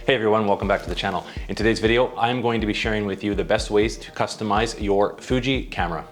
Hey everyone, welcome back to the channel. In today's video, I'm going to be sharing with you the best ways to customize your Fuji camera.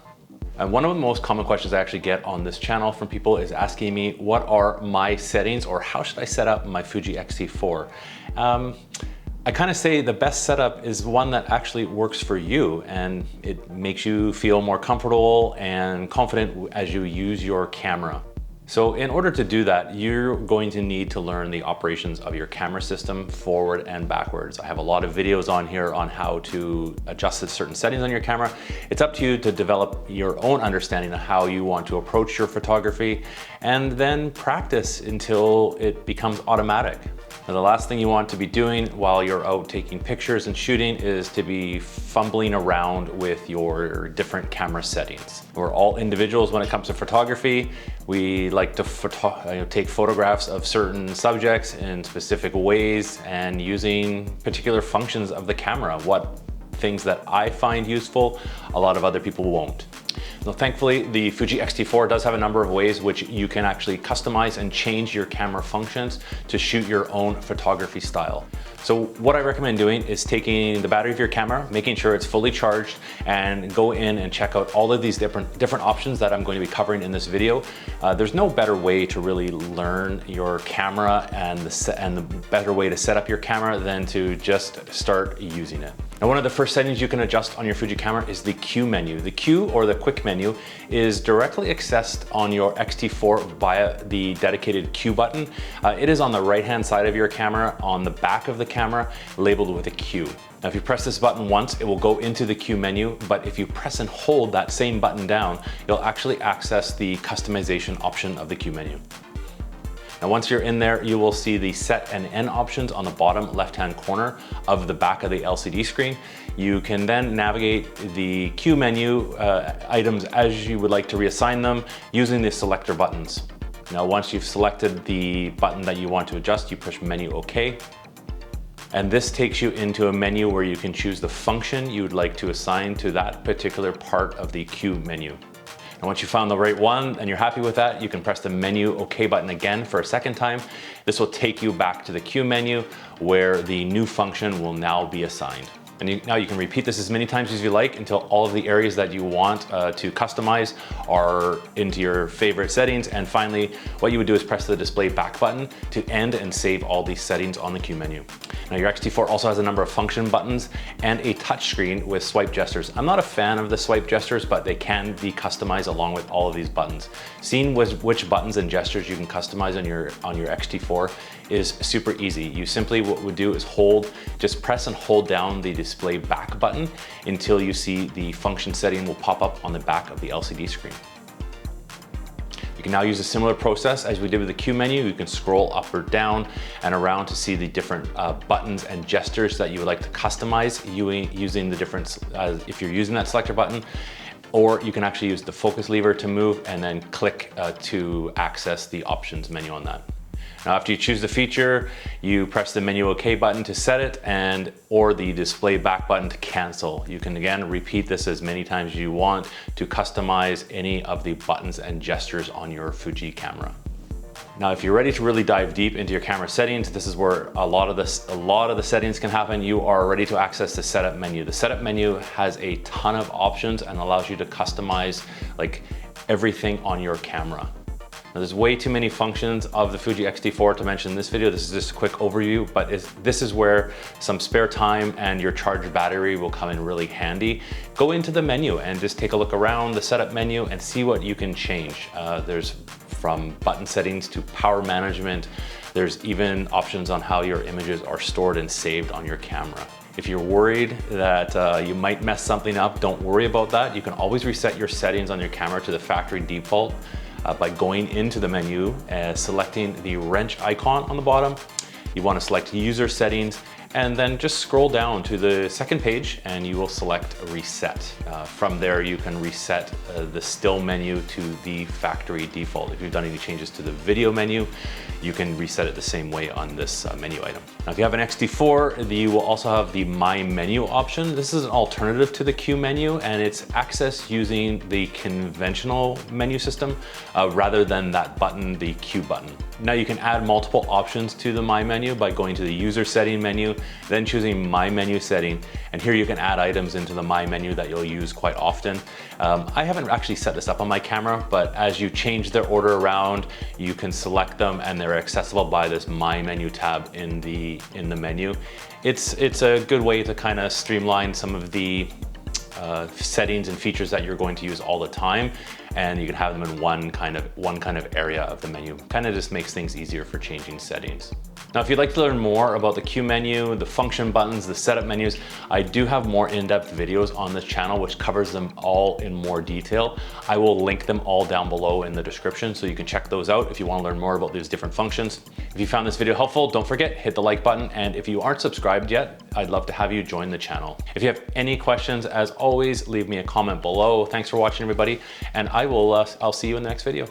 One of the most common questions I actually get on this channel from people is asking me what are my settings or how should I set up my Fuji X-T4. I kind of say the best setup is one that actually works for you and it makes you feel more comfortable and confident as you use your camera. So in order to do that, you're going to need to learn the operations of your camera system forward and backwards. I have a lot of videos on here on how to adjust certain settings on your camera. It's up to you to develop your own understanding of how you want to approach your photography and then practice until it becomes automatic. Now, the last thing you want to be doing while you're out taking pictures and shooting is to be fumbling around with your different camera settings. We're all individuals when it comes to photography. We like to take photographs of certain subjects in specific ways and using particular functions of the camera. What things that I find useful, a lot of other people won't. Now, thankfully, the Fuji X-T4 does have a number of ways which you can actually customize and change your camera functions to shoot your own photography style. So what I recommend doing is taking the battery of your camera, making sure it's fully charged, and go in and check out all of these different options that I'm going to be covering in this video. There's no better way to really learn your camera and the better way to set up your camera than to just start using it. Now, one of the first settings you can adjust on your Fuji camera is the Q menu. The Q, or the quick menu, is directly accessed on your X-T4 via the dedicated Q button. It is on the right-hand side of your camera, on the back of the camera, labeled with a Q. Now, if you press this button once, it will go into the Q menu, but if you press and hold that same button down, you'll actually access the customization option of the Q menu. Now, once you're in there, you will see the set and end options on the bottom left-hand corner of the back of the LCD screen. You can then navigate the Q menu items as you would like to reassign them using the selector buttons. Now, once you've selected the button that you want to adjust, you push menu OK. And this takes you into a menu where you can choose the function you would like to assign to that particular part of the Q menu. And once you found the right one and you're happy with that, you can press the menu OK button again for a second time. This will take you back to the Q menu where the new function will now be assigned. And now you can repeat this as many times as you like until all of the areas that you want to customize are into your favorite settings. And finally, what you would do is press the display back button to end and save all these settings on the Q menu. Now, your X-T4 also has a number of function buttons and a touch screen with swipe gestures. I'm not a fan of the swipe gestures, but they can be customized along with all of these buttons. Seeing which buttons and gestures you can customize on your X-T4 is super easy. You simply, what we do is just press and hold down the display back button until you see the function setting will pop up on the back of the LCD screen. You can now use a similar process as we did with the Q menu. You can scroll up or down and around to see the different buttons and gestures that you would like to customize using the different, if you're using that selector button. Or you can actually use the focus lever to move and then click to access the options menu on that. Now, after you choose the feature, you press the menu OK button to set it or the display back button to cancel. You can again repeat this as many times as you want to customize any of the buttons and gestures on your Fuji camera. Now, if you're ready to really dive deep into your camera settings, this is where a lot of the settings can happen. You are ready to access the setup menu. The setup menu has a ton of options and allows you to customize like everything on your camera. Now, there's way too many functions of the Fuji X-T4 to mention in this video. This is just a quick overview, but this is where some spare time and your charged battery will come in really handy. Go into the menu and just take a look around the setup menu and see what you can change. There's from button settings to power management. There's even options on how your images are stored and saved on your camera. If you're worried that you might mess something up, don't worry about that. You can always reset your settings on your camera to the factory default by going into the menu and selecting the wrench icon on the bottom. You want to select user settings and then just scroll down to the second page and you will select reset. From there, you can reset the still menu to the factory default. If you've done any changes to the video menu, you can reset it the same way on this menu item. Now, if you have an X-T4, you will also have the My Menu option. This is an alternative to the Q menu, and it's accessed using the conventional menu system rather than that button, the Q button. Now, you can add multiple options to the My Menu by going to the user setting menu then choosing My Menu setting. And here you can add items into the My Menu that you'll use quite often. I haven't actually set this up on my camera, but as you change their order around, you can select them and they're accessible by this My Menu tab in the menu. It's a good way to kind of streamline some of the settings and features that you're going to use all the time, and you can have them in one kind of area of the menu. Kind of just makes things easier for changing settings. Now, if you'd like to learn more about the Q menu, the function buttons, the setup menus, I do have more in-depth videos on this channel which covers them all in more detail. I will link them all down below in the description so you can check those out if you want to learn more about these different functions. If you found this video helpful, don't forget, hit the like button, and if you aren't subscribed yet, I'd love to have you join the channel. If you have any questions, as always, leave me a comment below. Thanks for watching, everybody, and I'll see you in the next video.